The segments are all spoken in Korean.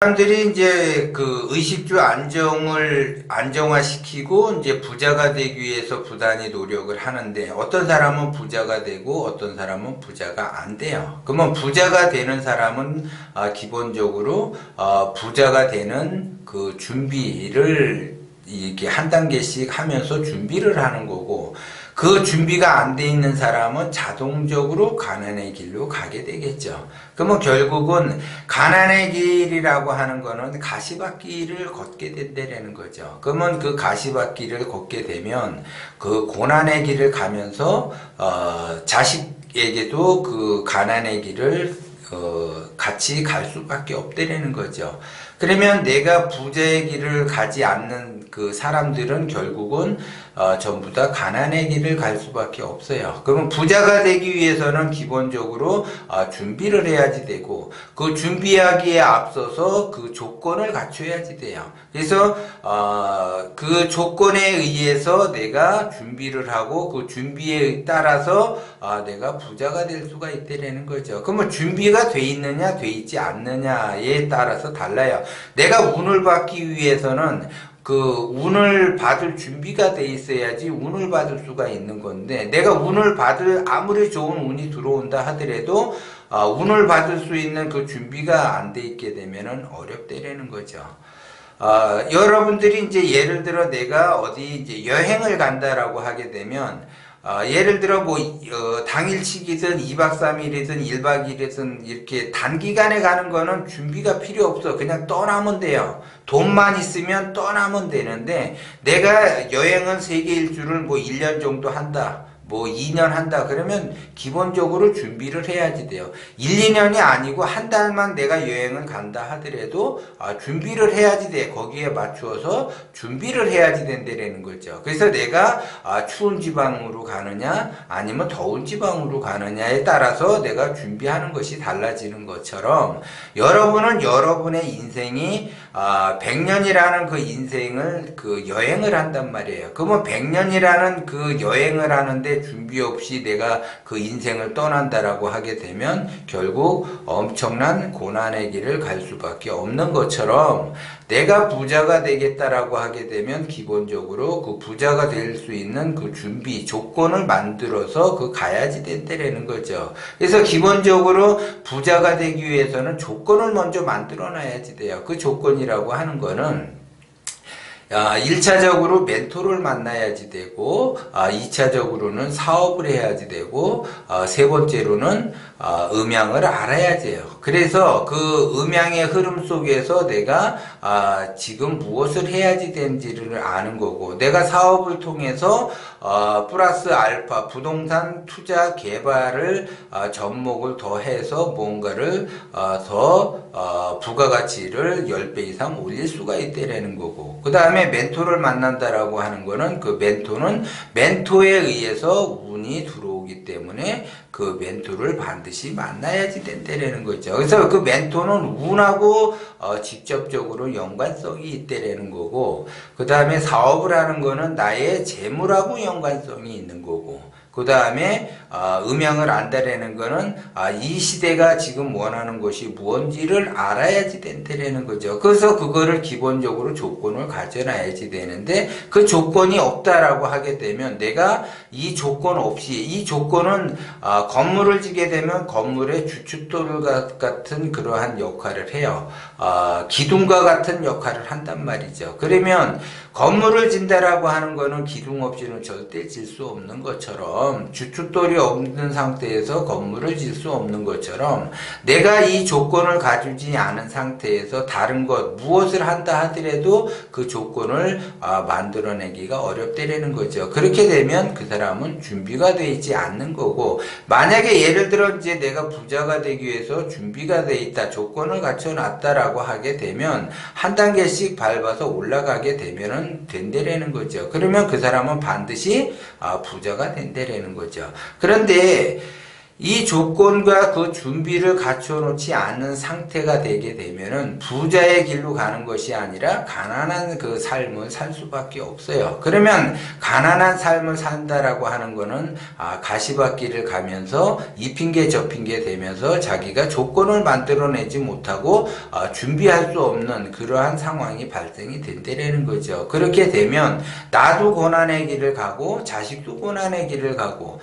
사람들이 이제 그 의식주 안정을 안정화시키고 이제 부자가 되기 위해서 부단히 노력을 하는데, 어떤 사람은 부자가 되고 어떤 사람은 부자가 안 돼요. 그러면 부자가 되는 사람은 기본적으로 부자가 되는 그 준비를 이렇게 한 단계씩 하면서 준비를 하는 거고, 그 준비가 안 돼 있는 사람은 자동적으로 가난의 길로 가게 되겠죠. 그러면 결국은 가난의 길이라고 하는 거는 가시밭길을 걷게 된다는 거죠. 그러면 그 가시밭길을 걷게 되면 그 고난의 길을 가면서 자식에게도 그 가난의 길을 같이 갈 수밖에 없다는 거죠. 그러면 내가 부자의 길을 가지 않는 그 사람들은 결국은 전부 다 가난의 길을 갈 수밖에 없어요. 그러면 부자가 되기 위해서는 기본적으로 준비를 해야지 되고, 그 준비하기에 앞서서 그 조건을 갖춰야지 돼요. 그래서 그 조건에 의해서 내가 준비를 하고, 그 준비에 따라서 내가 부자가 될 수가 있다는 거죠. 그러면 준비가 돼 있느냐 돼 있지 않느냐에 따라서 달라요. 내가 운을 받기 위해서는 그 운을 받을 준비가 돼 있어야지 운을 받을 수가 있는 건데, 내가 운을 받을 아무리 좋은 운이 들어온다 하더라도 운을 받을 수 있는 그 준비가 안 돼 있게 되면은 어렵다라는 거죠. 여러분들이 이제 예를 들어 내가 어디 이제 여행을 간다라고 하게 되면, 예를 들어 뭐 당일치기든 2박 3일이든 1박 2일이든 이렇게 단기간에 가는 거는 준비가 필요 없어. 그냥 떠나면 돼요. 돈만 있으면 떠나면 되는데, 내가 여행은 세계 일주를 뭐 1년 정도 한다, 뭐 2년 한다 그러면 기본적으로 준비를 해야지 돼요. 1, 2년이 아니고 한 달만 내가 여행을 간다 하더라도 준비를 해야지 돼. 거기에 맞추어서 준비를 해야지 된다는 거죠. 그래서 내가 추운 지방으로 가느냐 아니면 더운 지방으로 가느냐에 따라서 내가 준비하는 것이 달라지는 것처럼, 여러분은 여러분의 인생이 100년이라는 그 인생을 그 여행을 한단 말이에요. 그러면 100년이라는 그 여행을 하는데 준비 없이 내가 그 인생을 떠난다라고 하게 되면 결국 엄청난 고난의 길을 갈 수밖에 없는 것처럼, 내가 부자가 되겠다라고 하게 되면 기본적으로 그 부자가 될 수 있는 그 준비 조건을 만들어서 그 가야지 된다라는 거죠. 그래서 기본적으로 부자가 되기 위해서는 조건을 먼저 만들어 놔야지 돼요. 그 조건이라고 하는 거는 1차적으로 멘토를 만나야지 되고, 2차적으로는 사업을 해야지 되고, 세 번째로는 음양을 알아야 돼요. 그래서 그 음양의 흐름 속에서 내가 지금 무엇을 해야지 되는지를 아는 거고, 내가 사업을 통해서 플러스 알파 부동산 투자 개발을 접목을 더해서 뭔가를 더 부가가치를 10배 이상 올릴 수가 있다라는 거고, 그 다음에 멘토를 만난다라고 하는 거는, 그 멘토는 멘토에 의해서 운이 들어오기 때문에 그 멘토를 반드시 만나야지 된다라는 거죠. 그래서 그 멘토는 운하고 직접적으로 연관성이 있다라는 거고, 그 다음에 사업을 하는 거는 나의 재물하고 연관성이 있는 거고, 그 다음에 음양을 안다라는 거는 이 시대가 지금 원하는 것이 무언지를 알아야지 된다라는 거죠. 그래서 그거를 기본적으로 조건을 가져놔야지 되는데, 그 조건이 없다라고 하게 되면 내가 이 조건 없이, 이 조건은 건물을 지게 되면 건물의 주춧돌 같은 그러한 역할을 해요. 기둥과 같은 역할을 한단 말이죠. 그러면 건물을 진다라고 하는 거는 기둥 없이는 절대 질 수 없는 것처럼, 주춧돌이 없는 상태에서 건물을 질 수 없는 것처럼, 내가 이 조건을 가지지 않은 상태에서 다른 것 무엇을 한다 하더라도 그 조건을 만들어내기가 어렵다라는 거죠. 그렇게 되면 그 사람은 준비가 되어 있지 않는 거고, 만약에 예를 들어 이제 내가 부자가 되기 위해서 준비가 되어 있다, 조건을 갖춰놨다라고 하게 되면 한 단계씩 밟아서 올라가게 되면은 된다라는 거죠. 그러면 그 사람은 반드시 부자가 된다라는 거죠. 그런데 이 조건과 그 준비를 갖춰놓지 않은 상태가 되게 되면은 부자의 길로 가는 것이 아니라 가난한 그 삶을 살 수밖에 없어요. 그러면 가난한 삶을 산다라고 하는 거는 가시밭길을 가면서 이 핑계 저 핑계 되면서 자기가 조건을 만들어내지 못하고 준비할 수 없는 그러한 상황이 발생이 된다는 거죠. 그렇게 되면 나도 고난의 길을 가고 자식도 고난의 길을 가고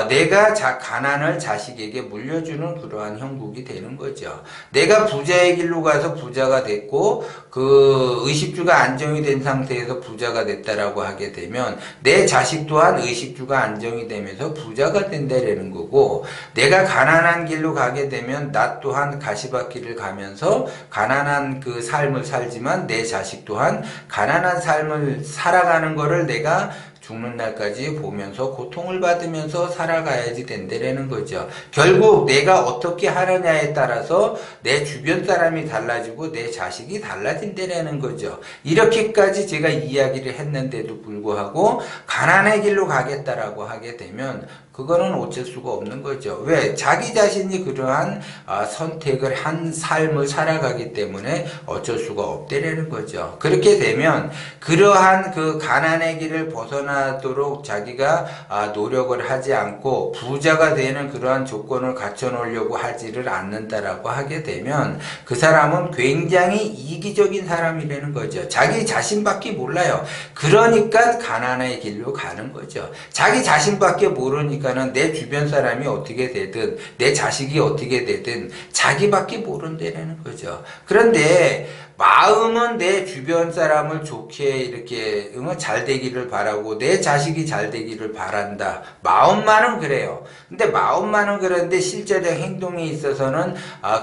내가 가난을 자식에게 물려주는 그러한 형국이 되는 거죠. 내가 부자의 길로 가서 부자가 됐고 그 의식주가 안정이 된 상태에서 부자가 됐다라고 하게 되면 내 자식 또한 의식주가 안정이 되면서 부자가 된다라는 거고, 내가 가난한 길로 가게 되면 나 또한 가시밭길을 가면서 가난한 그 삶을 살지만 내 자식 또한 가난한 삶을 살아가는 거를 내가 죽는 날까지 보면서 고통을 받으면서 살아가야지 된다라는 거죠. 결국 내가 어떻게 하느냐에 따라서 내 주변 사람이 달라지고 내 자식이 달라진다라는 거죠. 이렇게까지 제가 이야기를 했는데도 불구하고 가난의 길로 가겠다라고 하게 되면 그거는 어쩔 수가 없는 거죠. 왜? 자기 자신이 그러한 선택을 한 삶을 살아가기 때문에 어쩔 수가 없다라는 거죠. 그렇게 되면 그러한 그 가난의 길을 벗어나도록 자기가 노력을 하지 않고 부자가 되는 그러한 조건을 갖춰 놓으려고 하지를 않는다라고 하게 되면 그 사람은 굉장히 이기적인 사람이라는 거죠. 자기 자신밖에 몰라요. 그러니까 가난의 길로 가는 거죠. 자기 자신밖에 모르니까 내 주변 사람이 어떻게 되든 내 자식이 어떻게 되든 자기밖에 모른다는 거죠. 그런데 마음은 내 주변 사람을 좋게 이렇게 잘 되기를 바라고 내 자식이 잘 되기를 바란다. 마음만은 그래요. 근데 마음만은 그런데 실제적 행동에 있어서는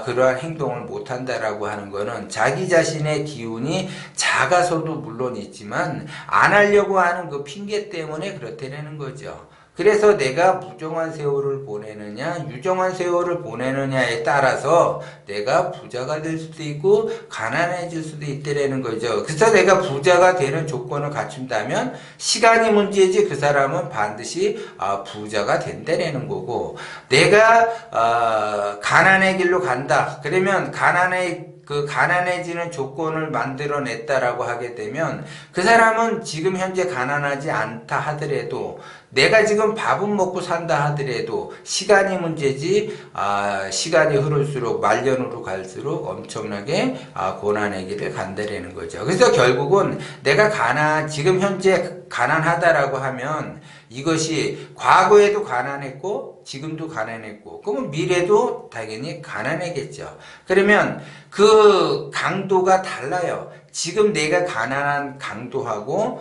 그러한 행동을 못한다라고 하는 거는 자기 자신의 기운이 작아서도 물론 있지만 안 하려고 하는 그 핑계 때문에 그렇다는 거죠. 그래서 내가 무정한 세월을 보내느냐 유정한 세월을 보내느냐에 따라서 내가 부자가 될 수도 있고 가난해질 수도 있다라는 거죠. 그래서 내가 부자가 되는 조건을 갖춘다면 시간이 문제지 그 사람은 반드시 부자가 된다라는 거고, 내가 가난의 길로 간다 그러면 가난해지는 조건을 만들어냈다라고 하게 되면 그 사람은 지금 현재 가난하지 않다 하더라도 내가 지금 밥은 먹고 산다 하더라도 시간이 문제지 시간이 흐를수록 말년으로 갈수록 엄청나게 고난의 길을 간다라는 거죠. 그래서 결국은 내가 지금 현재 가난하다라고 하면 이것이 과거에도 가난했고 지금도 가난했고 그러면 미래도 당연히 가난하겠죠. 그러면 그 강도가 달라요. 지금 내가 가난한 강도하고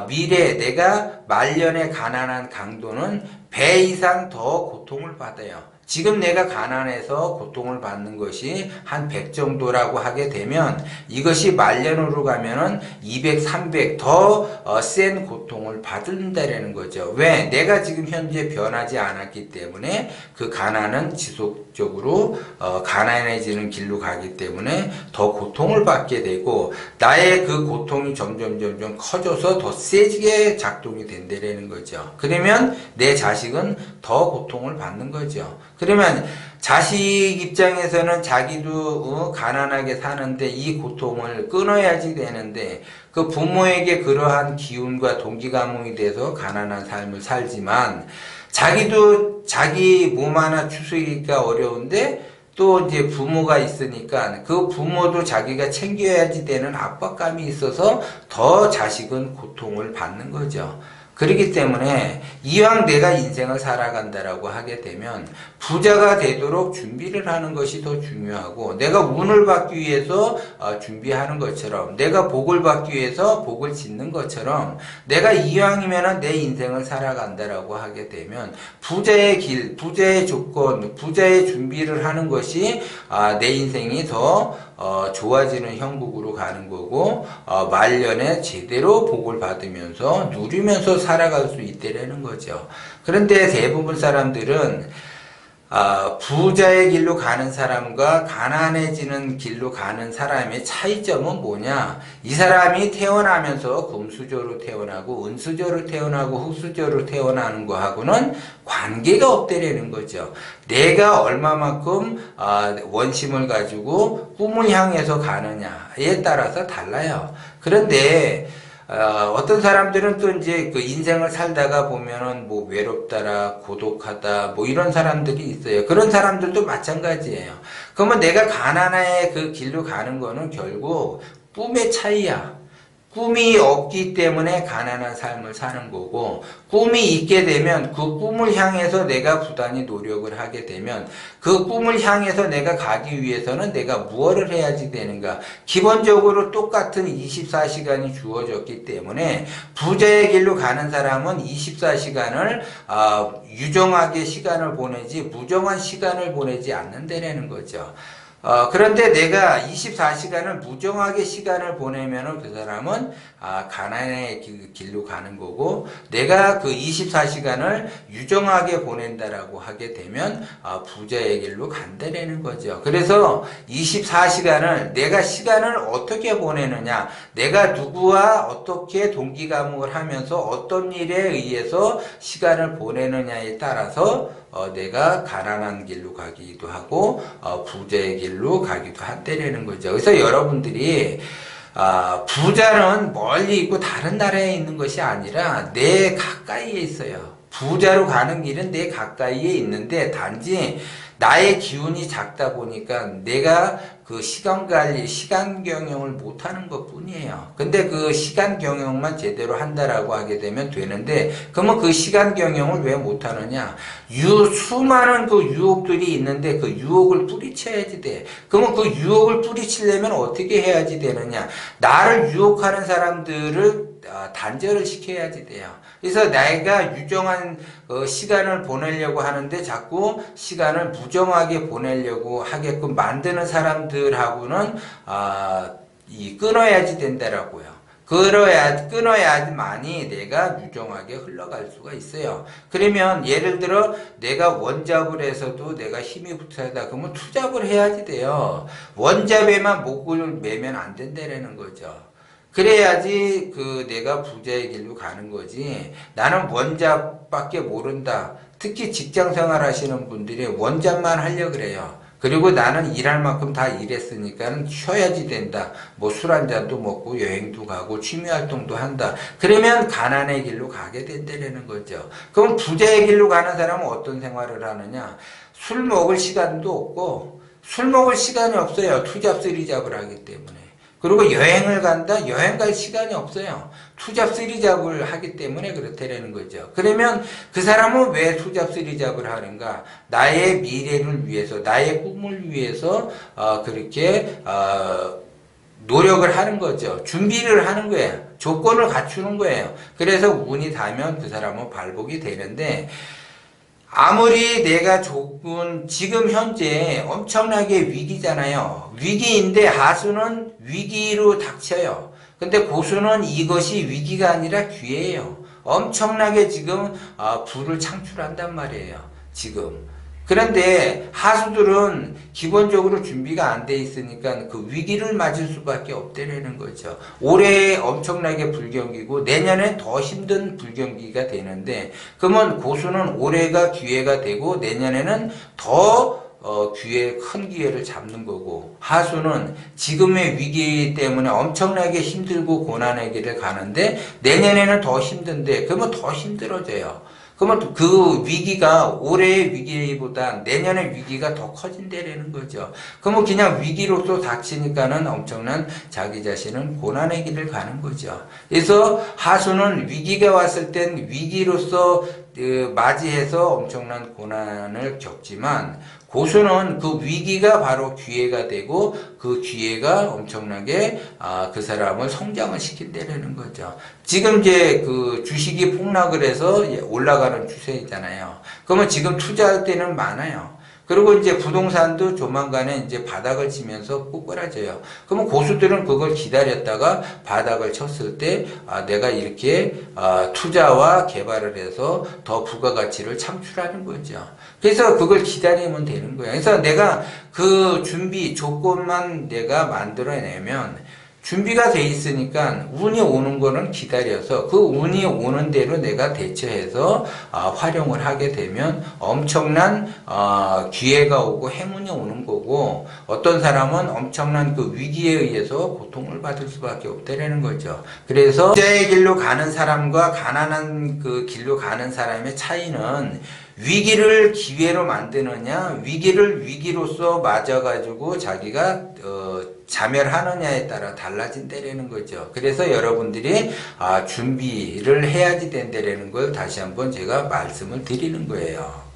미래 내가 말년에 가난한 강도는 배 이상 더 고통을 받아요. 지금 내가 가난해서 고통을 받는 것이 한 100 정도라고 하게 되면 이것이 말년으로 가면은 200, 300 더 센 고통을 받는다라는 거죠. 왜? 내가 지금 현재 변하지 않았기 때문에 그 가난은 지속적으로 가난해지는 길로 가기 때문에 더 고통을 받게 되고 나의 그 고통이 점점 커져서 더 세지게 작동이 된다라는 거죠. 그러면 내 자식은 더 고통을 받는 거죠. 그러면 자식 입장에서는 자기도 가난하게 사는데 이 고통을 끊어야지 되는데 그 부모에게 그러한 기운과 동기감흥이 돼서 가난한 삶을 살지만 자기도 자기 몸 하나 추스기가 어려운데 또 이제 부모가 있으니까 그 부모도 자기가 챙겨야지 되는 압박감이 있어서 더 자식은 고통을 받는 거죠. 그렇기 때문에 이왕 내가 인생을 살아간다라고 하게 되면 부자가 되도록 준비를 하는 것이 더 중요하고, 내가 운을 받기 위해서 준비하는 것처럼, 내가 복을 받기 위해서 복을 짓는 것처럼 내가 이왕이면 내 인생을 살아간다라고 하게 되면 부자의 길, 부자의 조건, 부자의 준비를 하는 것이 내 인생이 더 좋아지는 형국으로 가는 거고 말년에 제대로 복을 받으면서 누리면서 살아갈 수 있다라는 거죠. 그런데 대부분 사람들은 부자의 길로 가는 사람과 가난해지는 길로 가는 사람의 차이점은 뭐냐? 이 사람이 태어나면서 금수저로 태어나고 은수저로 태어나고 흙수저로 태어나는 거하고는 관계가 없다라는 거죠. 내가 얼마만큼 원심을 가지고 꿈을 향해서 가느냐에 따라서 달라요. 그런데 어떤 사람들은 또 이제 그 인생을 살다가 보면은 뭐 외롭다라 고독하다 뭐 이런 사람들이 있어요. 그런 사람들도 마찬가지예요. 그러면 내가 가난의 그 길로 가는 거는 결국 꿈의 차이야. 꿈이 없기 때문에 가난한 삶을 사는 거고, 꿈이 있게 되면 그 꿈을 향해서 내가 부단히 노력을 하게 되면 그 꿈을 향해서 내가 가기 위해서는 내가 무엇을 해야지 되는가? 기본적으로 똑같은 24시간이 주어졌기 때문에 부자의 길로 가는 사람은 24시간을 유정하게 시간을 보내지 무정한 시간을 보내지 않는다는 거죠. 그런데 내가 24시간을 무정하게 시간을 보내면은 그 사람은 가난의 길로 가는 거고, 내가 그 24시간을 유정하게 보낸다라고 하게 되면 부자의 길로 간다라는 거죠. 그래서 24시간을 내가 시간을 어떻게 보내느냐, 내가 누구와 어떻게 동기감옥을 하면서 어떤 일에 의해서 시간을 보내느냐에 따라서 내가 가난한 길로 가기도 하고 부자의 길로 가기도 한다라는 거죠. 그래서 여러분들이 부자는 멀리 있고 다른 나라에 있는 것이 아니라 내 가까이에 있어요. 부자로 가는 길은 내 가까이에 있는데 단지 나의 기운이 작다 보니까 내가 그 시간 관리, 시간 경영을 못하는 것 뿐이에요. 근데 그 시간 경영만 제대로 한다라고 하게 되면 되는데, 그러면 그 시간 경영을 왜 못하느냐? 수많은 그 유혹들이 있는데 그 유혹을 뿌리쳐야지 돼. 그러면 그 유혹을 뿌리치려면 어떻게 해야지 되느냐? 나를 유혹하는 사람들을 단절을 시켜야지 돼요. 그래서 내가 유정한 시간을 보내려고 하는데 자꾸 시간을 무정하게 보내려고 하게끔 만드는 사람들하고는 끊어야지 된다라고요. 끊어야지만이 내가 유정하게 흘러갈 수가 있어요. 그러면 예를 들어 내가 원잡을 해서도 내가 힘이 붙어야 그러면 투잡을 해야지 돼요. 원잡에만 목을 매면 안 된다라는 거죠. 그래야지 내가 부자의 길로 가는 거지. 나는 원잡밖에 모른다. 특히 직장 생활 하시는 분들이 원잡만 하려고 그래요. 그리고 나는 일할 만큼 다 일했으니까 쉬어야지 된다. 뭐 술 한 잔도 먹고 여행도 가고 취미 활동도 한다. 그러면 가난의 길로 가게 된다는 거죠. 그럼 부자의 길로 가는 사람은 어떤 생활을 하느냐? 술 먹을 시간도 없고, 술 먹을 시간이 없어요. 투잡 쓰리잡을 하기 때문에. 그리고 여행을 간다? 여행 갈 시간이 없어요. 투잡 쓰리잡을 하기 때문에 그렇다라는 거죠. 그러면 그 사람은 왜 투잡 쓰리잡을 하는가? 나의 미래를 위해서, 나의 꿈을 위해서 그렇게 노력을 하는 거죠. 준비를 하는 거예요. 조건을 갖추는 거예요. 그래서 운이 닿으면 그 사람은 발복이 되는데, 아무리 내가 지금 현재 엄청나게 위기잖아요. 위기인데 하수는 위기로 닥쳐요. 근데 고수는 이것이 위기가 아니라 기회예요. 엄청나게 지금 부를 창출한단 말이에요. 지금. 그런데 하수들은 기본적으로 준비가 안 돼 있으니까 그 위기를 맞을 수밖에 없다라는 거죠. 올해 엄청나게 불경기고 내년에 더 힘든 불경기가 되는데, 그러면 고수는 올해가 기회가 되고 내년에는 더 큰 기회를 잡는 거고, 하수는 지금의 위기 때문에 엄청나게 힘들고 고난의 길을 가는데 내년에는 더 힘든데 그러면 더 힘들어져요. 그러면 그 위기가 올해의 위기보다 내년의 위기가 더 커진다라는 거죠. 그러면 그냥 위기로서 닥치니까는 엄청난 자기 자신은 고난의 길을 가는 거죠. 그래서 하수는 위기가 왔을 땐 위기로서 맞이해서 엄청난 고난을 겪지만, 고수는 그 위기가 바로 기회가 되고 그 기회가 엄청나게 그 사람을 성장을 시킨다는 거죠. 지금 이제 그 주식이 폭락을 해서 올라가는 추세이잖아요. 그러면 지금 투자할 때는 많아요. 그리고 이제 부동산도 조만간에 이제 바닥을 치면서 꼬꾸라져요. 그러면 고수들은 그걸 기다렸다가 바닥을 쳤을 때 내가 이렇게 투자와 개발을 해서 더 부가가치를 창출하는 거죠. 그래서 그걸 기다리면 되는 거예요. 그래서 내가 그 준비 조건만 내가 만들어내면 준비가 돼 있으니까 운이 오는 거는 기다려서 그 운이 오는 대로 내가 대처해서 활용을 하게 되면 엄청난 기회가 오고 행운이 오는 거고, 어떤 사람은 엄청난 그 위기에 의해서 고통을 받을 수밖에 없다라는 거죠. 그래서 부자의 길로 가는 사람과 가난한 그 길로 가는 사람의 차이는 위기를 기회로 만드느냐, 위기를 위기로서 맞아가지고 자기가 자멸하느냐에 따라 달라진다라는 거죠. 그래서 여러분들이 준비를 해야지 된다라는 걸 다시 한번 제가 말씀을 드리는 거예요.